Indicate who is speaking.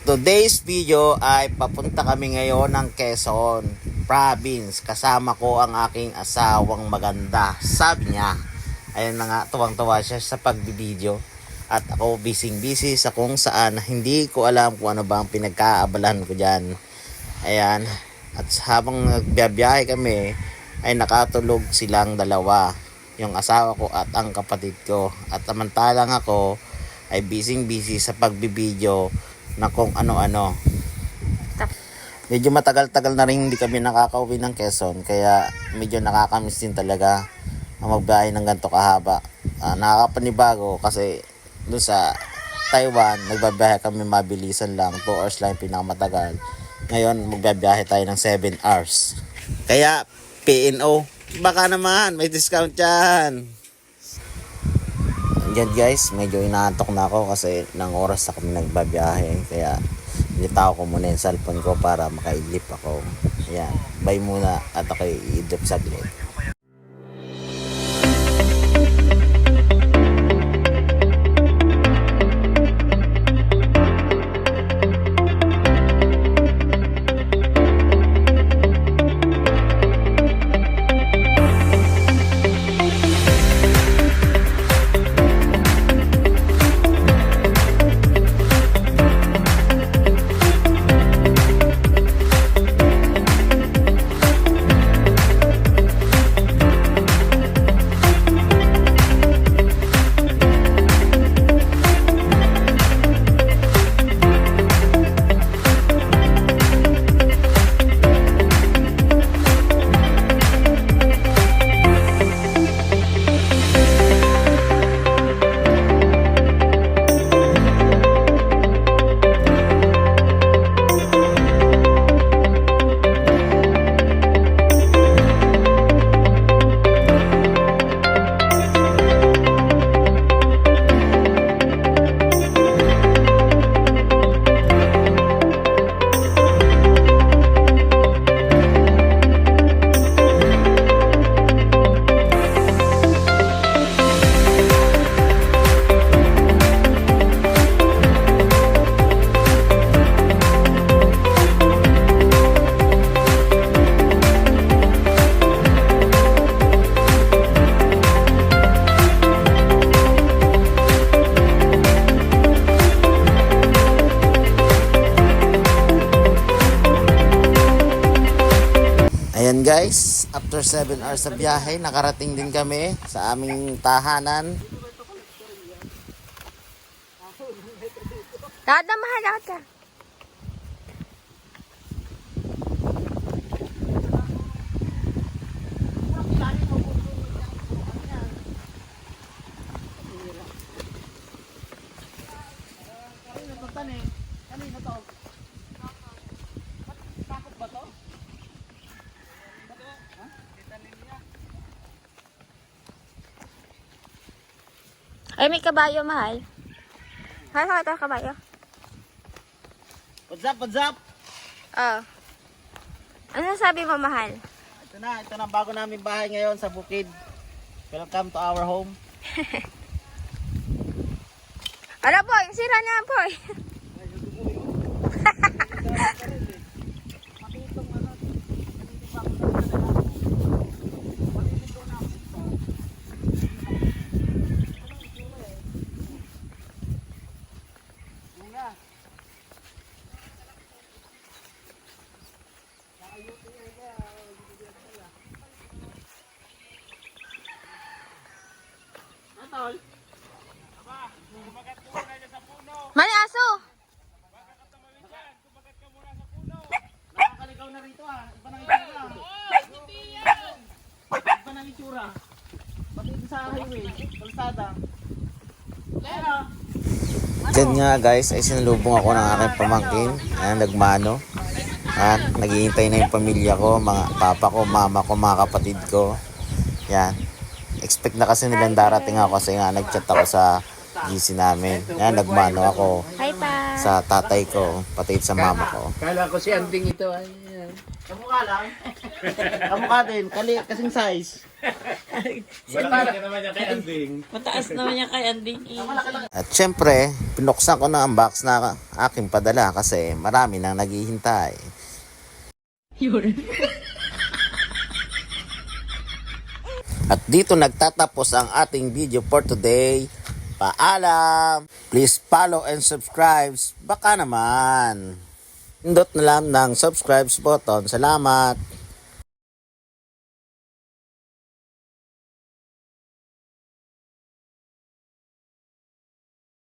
Speaker 1: Today's video ay papunta kami ngayon ng Quezon Province. Kasama ko ang aking asawang maganda. Sabi niya, ayun na nga, tuwang-tuwa siya sa pagbibideo. At ako busy sa kung saan hindi ko alam kung ano ba ang pinagkaabalahan ko dyan. Ayan. At habang nagbiyahe kami, ay nakatulog silang dalawa. Yung asawa ko at ang kapatid ko. At samantalang ako ay busy sa pagbibideo na kung ano-ano. Medyo matagal-tagal na rin hindi kami nakakauwi ng Quezon, kaya medyo nakakamiss din talaga ang magbiyahe ng ganito kahaba. Nakakapanibago kasi doon sa Taiwan, nagbabiyahe kami mabilisan lang, 2 hours lang yung pinakamatagal. Ngayon, magbabiyahe tayo ng 7 hours. Kaya, PNO, baka naman, may discount yan. Yan guys, medyo inaantok na ako kasi ng oras na kami nagbabiyahe. Kaya nilitaw ko muna yung cellphone ko para makaidlip ako. Ayan, bye muna at ako i-idlip saglit. Ayan guys, after 7 hours sa biyahe, nakarating din kami sa aming tahanan.
Speaker 2: Dada, mahalakad ka. Ay, may kabayo, mahal. Mahal ka ito, kabayo.
Speaker 1: What's up?
Speaker 2: Oh. Ano sabi mo, mahal?
Speaker 1: Ito na bago namin bahay ngayon sa bukid. Welcome to our home.
Speaker 2: Ano po, yung sira na po. Mali aso.
Speaker 1: Nakakaligaw na rito Iba nang itsura. Iba nang itsura. Pati sa highway, kalsada. Diyan nga guys, ay sinalubong ako ng aking pamangkin. Ayan, nagmano. At naghihintay na yung pamilya ko, mga papa ko, mama ko, mga kapatid ko. Yan. Expect na kasi nilang darating ako kasi nga nagchat ako sa GC namin. Yan, nagmano ako
Speaker 2: Hi pa.
Speaker 1: sa tatay ko, pati sa mama ko.
Speaker 3: Kala ko si Anding ito. Ay,
Speaker 1: Kamukha lang. Kamukha din. Kasing size.
Speaker 3: Malaki ka naman yan kay Anding.
Speaker 2: Mataas naman niya kay Anding.
Speaker 1: At syempre, pinuksan ko na ang box na aking padala kasi marami nang naghihintay.
Speaker 2: Yun.
Speaker 1: At dito nagtatapos ang ating video for today. Paalam! Please follow and subscribe. Baka naman. Pindot na lang ng subscribe button. Salamat!